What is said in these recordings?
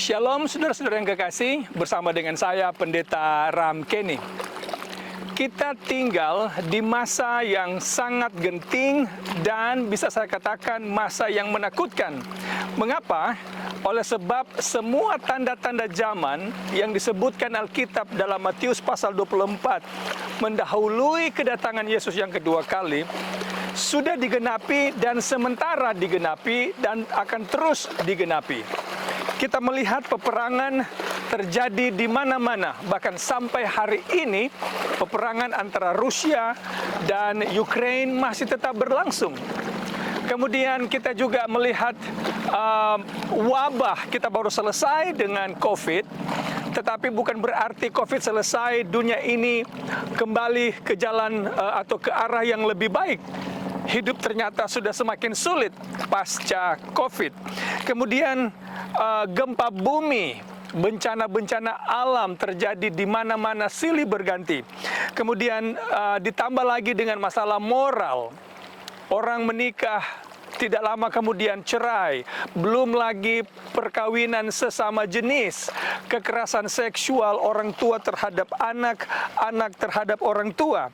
Shalom saudara-saudara yang kekasih, bersama dengan saya Pendeta Ram Kenny. Kita tinggal di masa yang sangat genting dan bisa saya katakan masa yang menakutkan. Mengapa? Oleh sebab semua tanda-tanda zaman yang disebutkan Alkitab dalam Matius pasal 24 mendahului kedatangan Yesus yang kedua kali sudah digenapi dan sementara digenapi dan akan terus digenapi. Kita melihat peperangan terjadi di mana-mana, bahkan sampai hari ini peperangan antara Rusia dan Ukraina masih tetap berlangsung. Kemudian kita juga melihat wabah, kita baru selesai dengan COVID, tetapi bukan berarti COVID selesai, dunia ini kembali ke jalan atau ke arah yang lebih baik. Hidup ternyata sudah semakin sulit pasca COVID. Kemudian gempa bumi, bencana-bencana alam terjadi di mana-mana silih berganti. Kemudian ditambah lagi dengan masalah moral. Orang menikah tidak lama kemudian cerai, belum lagi perkawinan sesama jenis, kekerasan seksual orang tua terhadap anak, anak terhadap orang tua.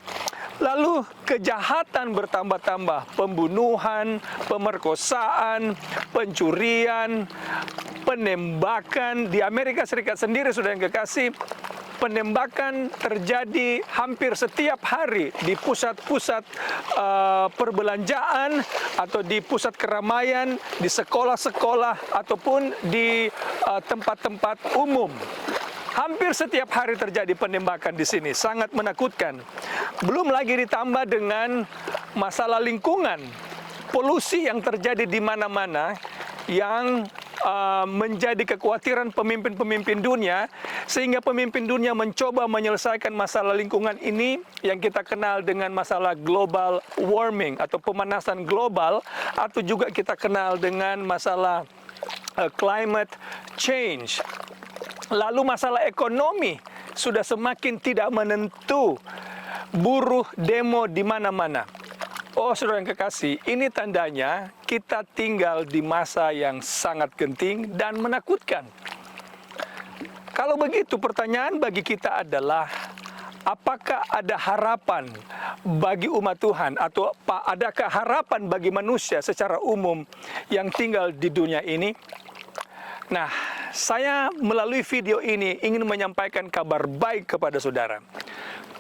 Lalu kejahatan bertambah-tambah, pembunuhan, pemerkosaan, pencurian, penembakan. Di Amerika Serikat sendiri, saudara yang kekasih, penembakan terjadi hampir setiap hari di pusat-pusat perbelanjaan atau di pusat keramaian, di sekolah-sekolah ataupun di tempat-tempat umum. Hampir setiap hari terjadi penembakan di sini, sangat menakutkan. Belum lagi ditambah dengan masalah lingkungan, polusi yang terjadi di mana-mana yang menjadi kekhawatiran pemimpin-pemimpin dunia, sehingga pemimpin dunia mencoba menyelesaikan masalah lingkungan ini yang kita kenal dengan masalah global warming atau pemanasan global, atau juga kita kenal dengan masalah climate change. Lalu masalah ekonomi sudah semakin tidak menentu, buruh demo di mana-mana. Oh, saudara yang kekasih, ini tandanya kita tinggal di masa yang sangat genting dan menakutkan. Kalau begitu, pertanyaan bagi kita adalah, apakah ada harapan bagi umat Tuhan, atau adakah harapan bagi manusia secara umum yang tinggal di dunia ini? Nah, saya melalui video ini ingin menyampaikan kabar baik kepada saudara.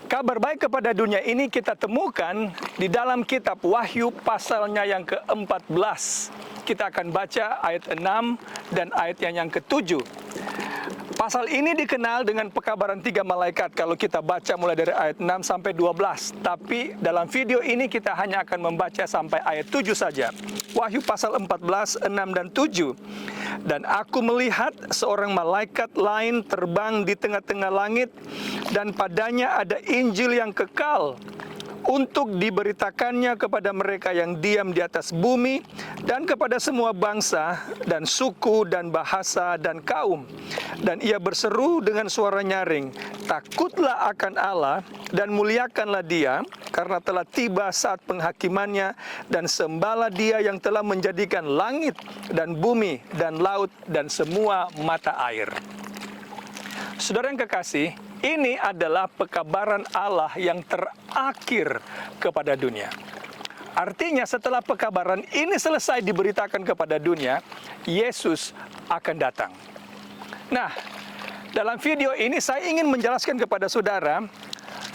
Kabar baik kepada dunia ini kita temukan di dalam kitab Wahyu pasalnya yang ke-14. Kita akan baca ayat 6 dan ayatnya yang ke-7. Pasal ini dikenal dengan pekabaran 3 malaikat kalau kita baca mulai dari ayat 6 sampai 12. Tapi dalam video ini kita hanya akan membaca sampai ayat 7 saja. Wahyu pasal 14, 6 dan 7. Dan aku melihat seorang malaikat lain terbang di tengah-tengah langit, dan padanya ada Injil yang kekal untuk diberitakannya kepada mereka yang diam di atas bumi dan kepada semua bangsa dan suku dan bahasa dan kaum. Dan ia berseru dengan suara nyaring, takutlah akan Allah dan muliakanlah Dia, karena telah tiba saat penghakimannya, dan sembahlah Dia yang telah menjadikan langit dan bumi dan laut dan semua mata air. Saudara yang kekasih, ini adalah pekabaran Allah yang terakhir kepada dunia. Artinya setelah pekabaran ini selesai diberitakan kepada dunia, Yesus akan datang. Nah, dalam video ini saya ingin menjelaskan kepada saudara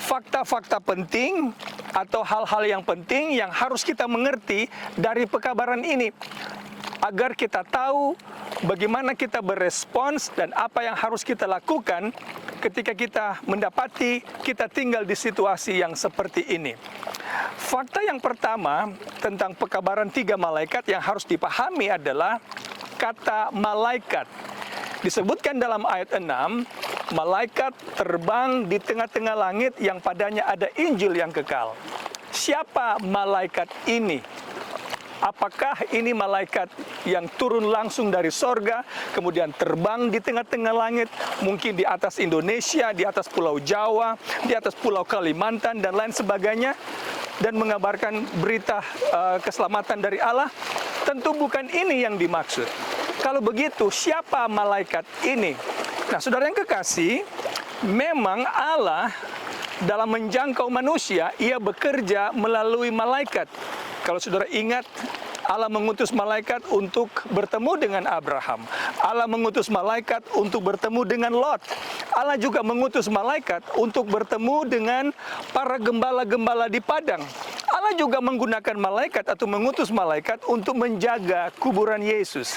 fakta-fakta penting atau hal-hal yang penting yang harus kita mengerti dari pekabaran ini, agar kita tahu bagaimana kita berespons dan apa yang harus kita lakukan ketika kita mendapati kita tinggal di situasi yang seperti ini. Fakta yang pertama tentang pekabaran 3 malaikat yang harus dipahami adalah kata malaikat. Disebutkan dalam ayat 6, malaikat terbang di tengah-tengah langit yang padanya ada Injil yang kekal. Siapa malaikat ini? Apakah ini malaikat yang turun langsung dari sorga, kemudian terbang di tengah-tengah langit, mungkin di atas Indonesia, di atas Pulau Jawa, di atas Pulau Kalimantan, dan lain sebagainya, dan mengabarkan berita keselamatan dari Allah? Tentu bukan ini yang dimaksud. Kalau begitu, siapa malaikat ini? Nah, saudara yang kekasih, memang Allah dalam menjangkau manusia, ia bekerja melalui malaikat. Kalau saudara ingat, Allah mengutus malaikat untuk bertemu dengan Abraham. Allah mengutus malaikat untuk bertemu dengan Lot. Allah juga mengutus malaikat untuk bertemu dengan para gembala-gembala di padang. Allah juga menggunakan malaikat atau mengutus malaikat untuk menjaga kuburan Yesus.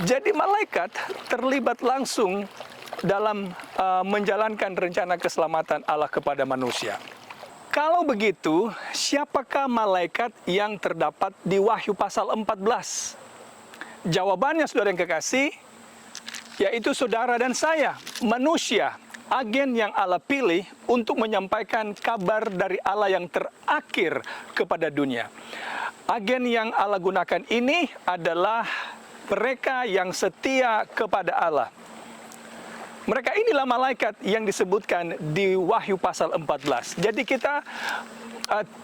Jadi malaikat terlibat langsung dalam menjalankan rencana keselamatan Allah kepada manusia. Kalau begitu, siapakah malaikat yang terdapat di Wahyu pasal 14? Jawabannya, saudara yang kekasih, yaitu saudara dan saya, manusia, agen yang Allah pilih untuk menyampaikan kabar dari Allah yang terakhir kepada dunia. Agen yang Allah gunakan ini adalah mereka yang setia kepada Allah. Mereka inilah malaikat yang disebutkan di Wahyu pasal 14. Jadi kita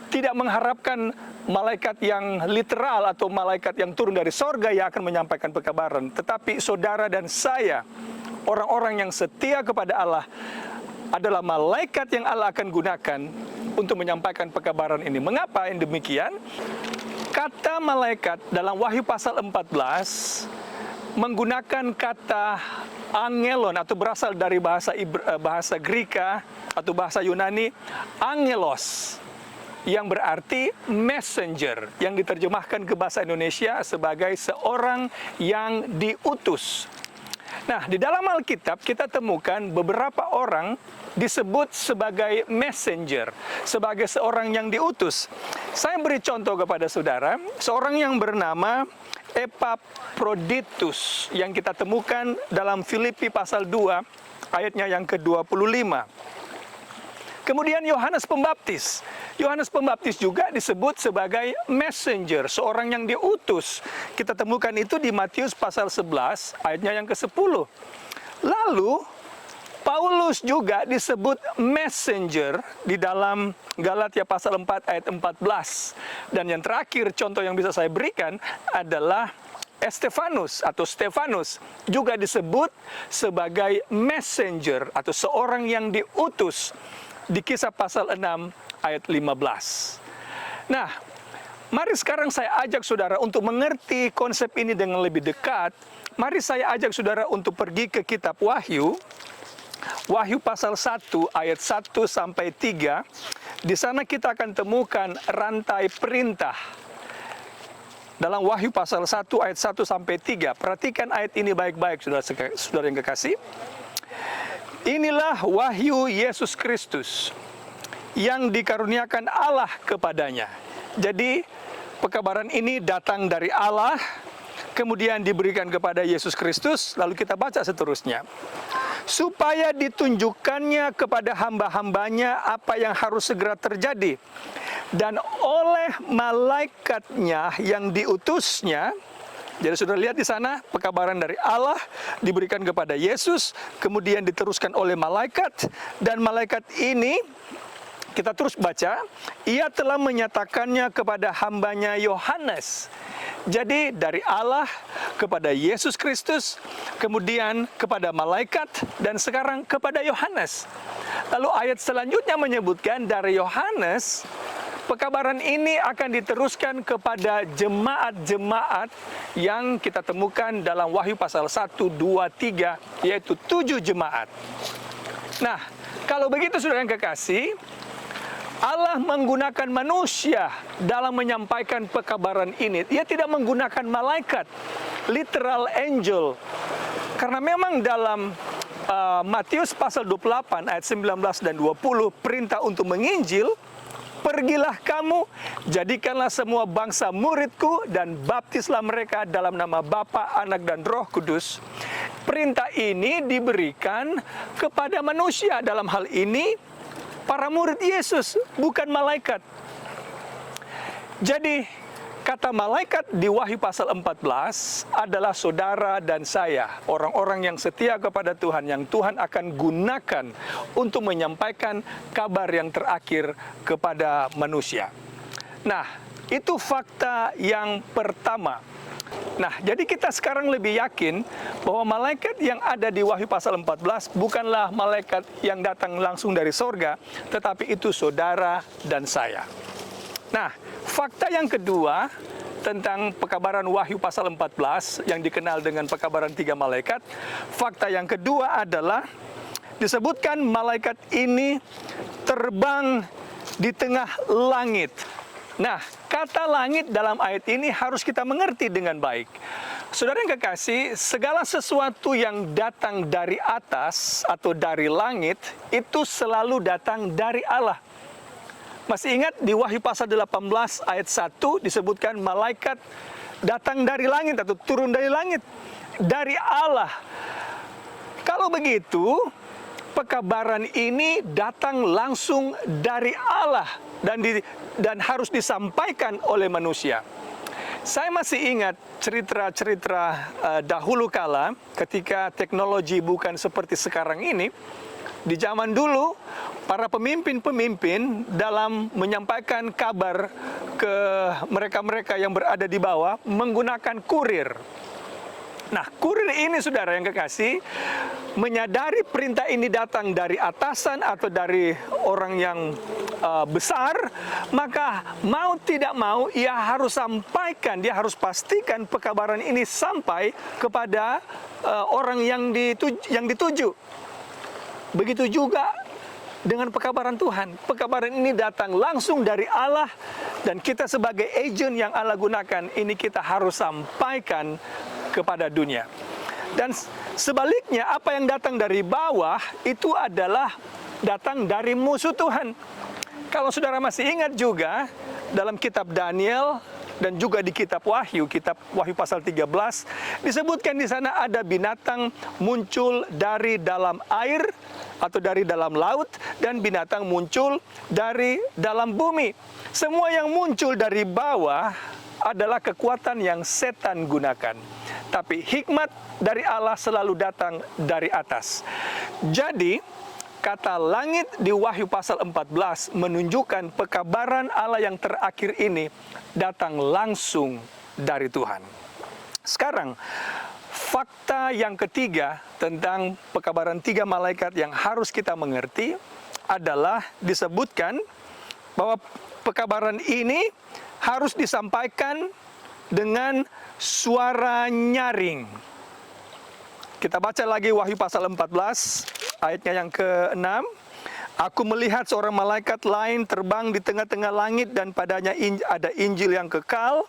tidak mengharapkan malaikat yang literal atau malaikat yang turun dari sorga yang akan menyampaikan pekabaran. Tetapi saudara dan saya, orang-orang yang setia kepada Allah, adalah malaikat yang Allah akan gunakan untuk menyampaikan pekabaran ini. Mengapa yang demikian? Kata malaikat dalam Wahyu pasal 14 menggunakan kata angelon atau berasal dari bahasa Greka atau bahasa Yunani angelos, yang berarti messenger, yang diterjemahkan ke bahasa Indonesia sebagai seorang yang diutus. Nah, di dalam Alkitab kita temukan beberapa orang disebut sebagai messenger, sebagai seorang yang diutus. Saya beri contoh kepada saudara, seorang yang bernama Epaphroditus yang kita temukan dalam Filipi pasal 2 ayatnya yang ke-25. Kemudian Yohanes Pembaptis. Yohanes Pembaptis juga disebut sebagai messenger, seorang yang diutus. Kita temukan itu di Matius pasal 11 ayatnya yang ke-10. Lalu Paulus juga disebut messenger di dalam Galatia pasal 4 ayat 14. Dan yang terakhir contoh yang bisa saya berikan adalah Stefanus juga disebut sebagai messenger atau seorang yang diutus di Kisah pasal 6 ayat 15. Nah, mari sekarang saya ajak saudara untuk mengerti konsep ini dengan lebih dekat. Mari saya ajak saudara untuk pergi ke kitab Wahyu. Wahyu pasal 1 ayat 1 sampai 3. Di sana kita akan temukan rantai perintah. Dalam Wahyu pasal 1 ayat 1 sampai 3. Perhatikan ayat ini baik-baik, saudara yang kekasih. Inilah wahyu Yesus Kristus yang dikaruniakan Allah kepadanya. Jadi pekabaran ini datang dari Allah, kemudian diberikan kepada Yesus Kristus, lalu kita baca seterusnya. Supaya ditunjukkannya kepada hamba-hambanya apa yang harus segera terjadi. Dan oleh malaikatnya yang diutusnya, jadi sudah lihat di sana pekabaran dari Allah diberikan kepada Yesus, kemudian diteruskan oleh malaikat, dan malaikat ini kita terus baca, ia telah menyatakannya kepada hambanya Yohanes. Jadi dari Allah kepada Yesus Kristus, kemudian kepada malaikat, dan sekarang kepada Yohanes. Lalu ayat selanjutnya menyebutkan dari Yohanes, pekabaran ini akan diteruskan kepada jemaat-jemaat yang kita temukan dalam Wahyu pasal 1, 2, 3, yaitu 7 jemaat. Nah, kalau begitu saudara yang kekasih, Allah menggunakan manusia dalam menyampaikan pekabaran ini. Dia tidak menggunakan malaikat, literal angel. Karena memang dalam Matius pasal 28 ayat 19 dan 20, perintah untuk menginjil, pergilah kamu, jadikanlah semua bangsa muridku, dan baptislah mereka dalam nama Bapa, Anak, dan Roh Kudus. Perintah ini diberikan kepada manusia, dalam hal ini para murid Yesus, bukan malaikat. Jadi, kata malaikat di Wahyu pasal 14 adalah saudara dan saya, orang-orang yang setia kepada Tuhan, yang Tuhan akan gunakan untuk menyampaikan kabar yang terakhir kepada manusia. Nah, itu fakta yang pertama. Nah, jadi kita sekarang lebih yakin bahwa malaikat yang ada di Wahyu pasal 14 bukanlah malaikat yang datang langsung dari sorga, tetapi itu saudara dan saya. Nah, fakta yang kedua tentang pekabaran Wahyu pasal 14 yang dikenal dengan pekabaran 3 malaikat, fakta yang kedua adalah disebutkan malaikat ini terbang di tengah langit. Nah, kata langit dalam ayat ini harus kita mengerti dengan baik. Saudara yang kekasih, segala sesuatu yang datang dari atas atau dari langit, itu selalu datang dari Allah. Masih ingat di Wahyu pasal 18 ayat 1 disebutkan malaikat datang dari langit atau turun dari langit. Dari Allah. Kalau begitu, pekabaran ini datang langsung dari Allah dan harus disampaikan oleh manusia. Saya masih ingat cerita-cerita dahulu kala ketika teknologi bukan seperti sekarang ini. Di zaman dulu, para pemimpin-pemimpin dalam menyampaikan kabar ke mereka-mereka yang berada di bawah menggunakan kurir. Nah, kurir ini, saudara yang kekasih, menyadari perintah ini datang dari atasan atau dari orang yang besar, maka mau tidak mau ia harus sampaikan, dia harus pastikan pekabaran ini sampai kepada orang yang dituju. Begitu juga dengan pekabaran Tuhan. Pekabaran ini datang langsung dari Allah dan kita sebagai agent yang Allah gunakan, ini kita harus sampaikan kepada dunia. Dan sebaliknya, apa yang datang dari bawah itu adalah datang dari musuh Tuhan. Kalau saudara masih ingat juga dalam kitab Daniel dan juga di kitab Wahyu pasal 13, disebutkan di sana ada binatang muncul dari dalam air atau dari dalam laut, dan binatang muncul dari dalam bumi. Semua yang muncul dari bawah adalah kekuatan yang setan gunakan. Tapi hikmat dari Allah selalu datang dari atas. Jadi, kata langit di Wahyu pasal 14 menunjukkan pekabaran Allah yang terakhir ini datang langsung dari Tuhan. Sekarang, fakta yang ketiga tentang pekabaran 3 malaikat yang harus kita mengerti adalah disebutkan bahwa pekabaran ini harus disampaikan dengan suara nyaring. Kita baca lagi Wahyu pasal 14, ayatnya yang ke-6. Aku melihat seorang malaikat lain terbang di tengah-tengah langit dan padanya ada Injil yang kekal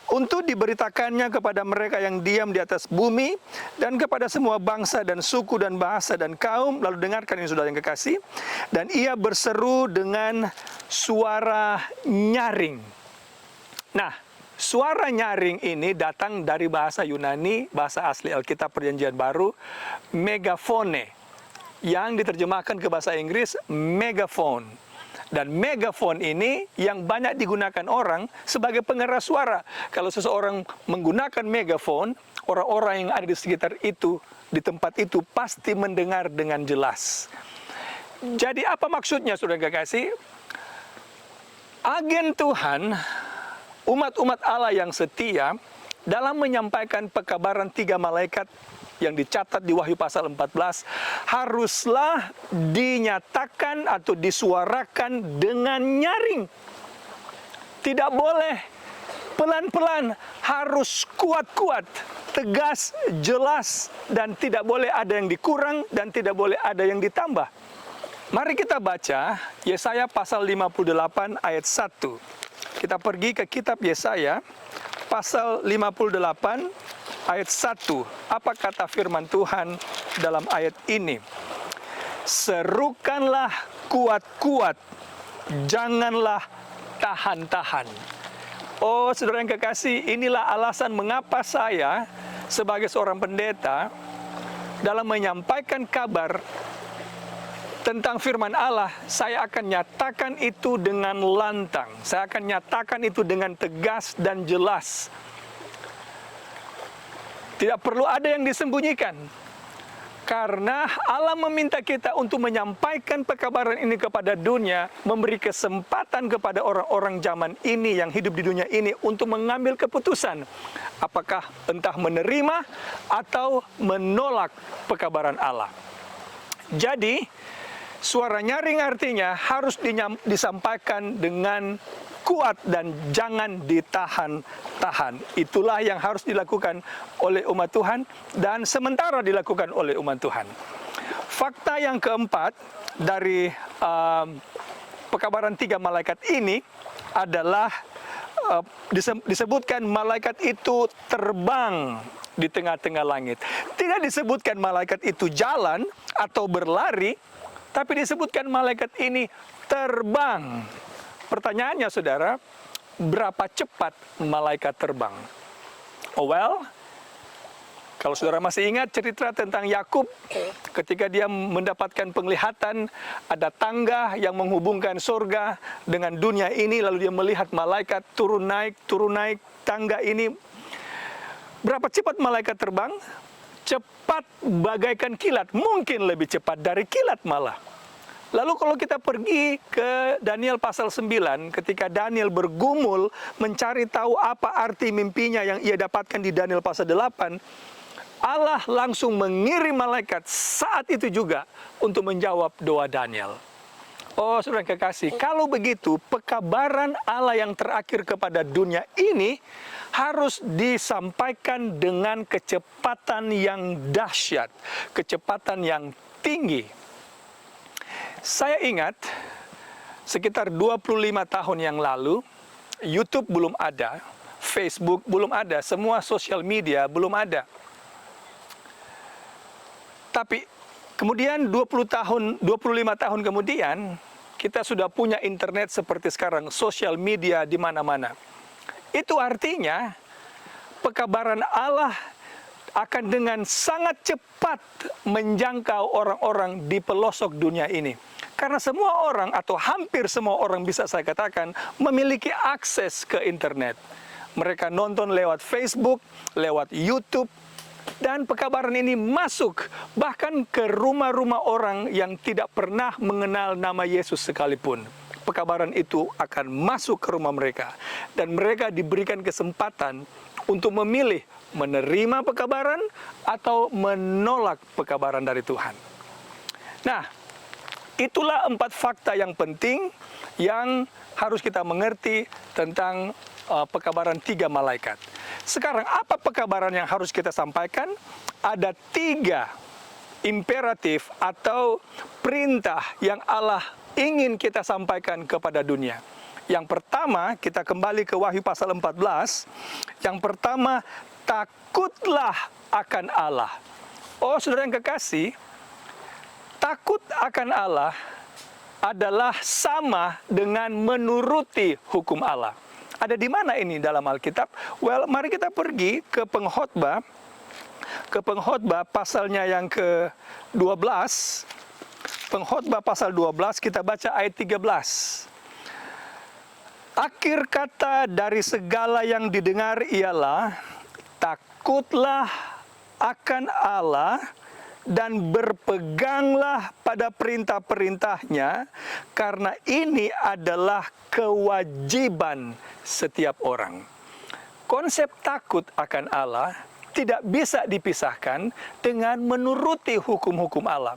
untuk diberitakannya kepada mereka yang diam di atas bumi dan kepada semua bangsa dan suku dan bahasa dan kaum. Lalu dengarkan ini, saudara yang kekasih. Dan ia berseru dengan suara nyaring. Nah, suara nyaring ini datang dari bahasa Yunani, bahasa asli Alkitab Perjanjian Baru, megafone, yang diterjemahkan ke bahasa Inggris megaphone. Dan megaphone ini yang banyak digunakan orang sebagai pengeras suara. Kalau seseorang menggunakan megaphone, orang-orang yang ada di sekitar itu, di tempat itu, pasti mendengar dengan jelas. Jadi apa maksudnya, saudara kekasih? Agen Tuhan, umat-umat Allah yang setia, dalam menyampaikan pekabaran 3 malaikat yang dicatat di Wahyu pasal 14, haruslah dinyatakan atau disuarakan dengan nyaring. Tidak boleh pelan-pelan, harus kuat-kuat, tegas, jelas, dan tidak boleh ada yang dikurang dan tidak boleh ada yang ditambah. Mari kita baca Yesaya pasal 58 ayat 1. Kita pergi ke kitab Yesaya pasal 58 ayat 1. Apa kata firman Tuhan dalam ayat ini? Serukanlah kuat-kuat, janganlah tahan-tahan. Oh, saudara yang kekasih, inilah alasan mengapa saya sebagai seorang pendeta dalam menyampaikan kabar tentang firman Allah, saya akan nyatakan itu dengan lantang. Saya akan nyatakan itu dengan tegas dan jelas. Tidak perlu ada yang disembunyikan. Karena Allah meminta kita untuk menyampaikan pekabaran ini kepada dunia, memberi kesempatan kepada orang-orang zaman ini yang hidup di dunia ini untuk mengambil keputusan. Apakah entah menerima atau menolak pekabaran Allah. Jadi, suara nyaring artinya harus disampaikan dengan kuat dan jangan ditahan-tahan. Itulah yang harus dilakukan oleh umat Tuhan dan sementara dilakukan oleh umat Tuhan. Fakta yang keempat dari pekabaran 3 malaikat ini adalah disebutkan malaikat itu terbang di tengah-tengah langit. Tidak disebutkan malaikat itu jalan atau berlari, tapi disebutkan malaikat ini terbang. Pertanyaannya, saudara, berapa cepat malaikat terbang? Oh well, kalau saudara masih ingat cerita tentang Yakub, ketika dia mendapatkan penglihatan, ada tangga yang menghubungkan surga dengan dunia ini, lalu dia melihat malaikat turun naik tangga ini. Berapa cepat malaikat terbang? Cepat bagaikan kilat, mungkin lebih cepat dari kilat malah. Lalu kalau kita pergi ke Daniel pasal 9, ketika Daniel bergumul mencari tahu apa arti mimpinya yang ia dapatkan di Daniel pasal 8, Allah langsung mengirim malaikat saat itu juga untuk menjawab doa Daniel. Oh, saudara kekasih, kalau begitu pekabaran Allah yang terakhir kepada dunia ini harus disampaikan dengan kecepatan yang dahsyat, kecepatan yang tinggi. Saya ingat sekitar 25 tahun yang lalu, YouTube belum ada, Facebook belum ada, semua sosial media belum ada. Tapi kemudian 25 tahun kemudian, kita sudah punya internet seperti sekarang, sosial media di mana-mana. Itu artinya pekabaran Allah akan dengan sangat cepat menjangkau orang-orang di pelosok dunia ini. Karena semua orang atau hampir semua orang bisa saya katakan memiliki akses ke internet. Mereka nonton lewat Facebook, lewat YouTube, dan pekabaran ini masuk bahkan ke rumah-rumah orang yang tidak pernah mengenal nama Yesus sekalipun. Pekabaran itu akan masuk ke rumah mereka dan mereka diberikan kesempatan untuk memilih menerima pekabaran atau menolak pekabaran dari Tuhan. Nah, itulah 4 fakta yang penting yang harus kita mengerti tentang pekabaran 3 malaikat. Sekarang, apa pekabaran yang harus kita sampaikan? Ada 3 imperatif atau perintah yang Allah ingin kita sampaikan kepada dunia. Yang pertama, kita kembali ke Wahyu pasal 14. Yang pertama, takutlah akan Allah. Oh, saudara yang kekasih, takut akan Allah adalah sama dengan menuruti hukum Allah. Ada di mana ini dalam Alkitab? Well, mari kita pergi ke Pengkhotbah. Ke Pengkhotbah pasalnya yang ke-12. Pengkhotbah pasal 12, kita baca ayat 13. Akhir kata dari segala yang didengar ialah, takutlah akan Allah dan berpeganglah pada perintah-perintahnya, karena ini adalah kewajiban setiap orang. Konsep takut akan Allah tidak bisa dipisahkan dengan menuruti hukum-hukum Allah.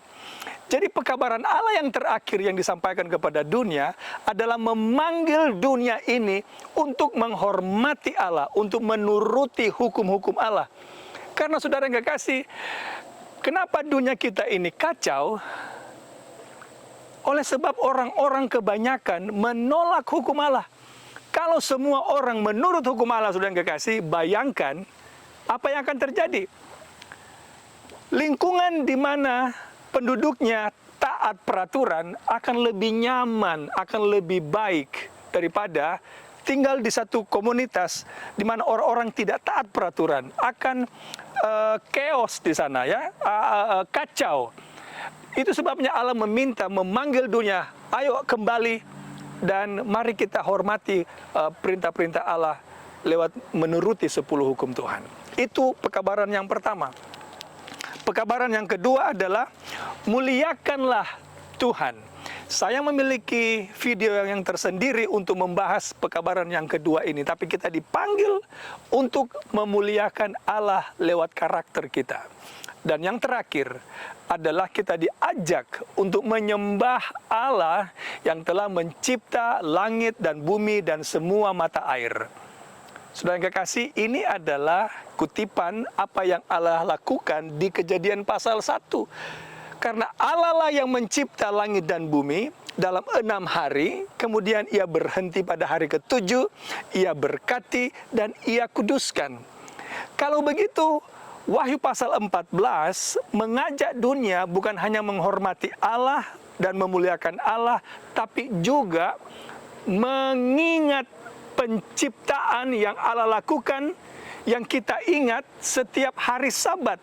Jadi pekabaran Allah yang terakhir yang disampaikan kepada dunia adalah memanggil dunia ini untuk menghormati Allah, untuk menuruti hukum-hukum Allah. Karena saudara yang kekasih, kenapa dunia kita ini kacau? Oleh sebab orang-orang kebanyakan menolak hukum Allah. Kalau semua orang menurut hukum Allah, saudara yang kekasih, bayangkan apa yang akan terjadi. Lingkungan di mana penduduknya taat peraturan akan lebih nyaman, akan lebih baik daripada tinggal di satu komunitas di mana orang-orang tidak taat peraturan. Akan chaos di sana, ya, kacau. Itu sebabnya Allah memanggil dunia, ayo kembali dan mari kita hormati perintah-perintah Allah lewat menuruti 10 hukum Tuhan. Itu pekabaran yang pertama. Pekabaran yang kedua adalah muliakanlah Tuhan. Saya memiliki video yang tersendiri untuk membahas pekabaran yang kedua ini, tapi kita dipanggil untuk memuliakan Allah lewat karakter kita. Dan yang terakhir adalah kita diajak untuk menyembah Allah yang telah mencipta langit dan bumi dan semua mata air. Saudara yang kekasih, ini adalah kutipan apa yang Allah lakukan di Kejadian pasal 1. Karena Allah lah yang mencipta langit dan bumi dalam 6 hari, kemudian Ia berhenti pada hari ke-7, Ia berkati dan Ia kuduskan. Kalau begitu, Wahyu pasal 14 mengajak dunia bukan hanya menghormati Allah dan memuliakan Allah, tapi juga mengingat penciptaan yang Allah lakukan, yang kita ingat setiap hari Sabat.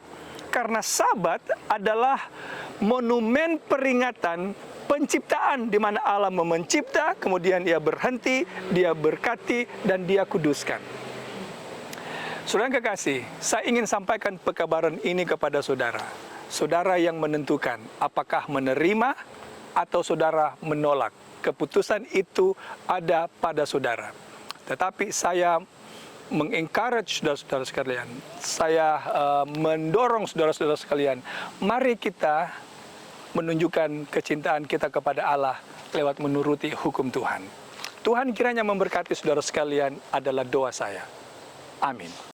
Karena Sabat adalah monumen peringatan penciptaan di mana Allah mencipta, kemudian Ia berhenti, Dia berkati, dan Dia kuduskan. Saudara yang kekasih, saya ingin sampaikan pekabaran ini kepada saudara. Saudara yang menentukan apakah menerima atau saudara menolak. Keputusan itu ada pada saudara. Tetapi saya mengencourage saudara-saudara sekalian, saya mendorong saudara-saudara sekalian, mari kita menunjukkan kecintaan kita kepada Allah lewat menuruti hukum Tuhan. Tuhan kiranya memberkati saudara sekalian adalah doa saya. Amin.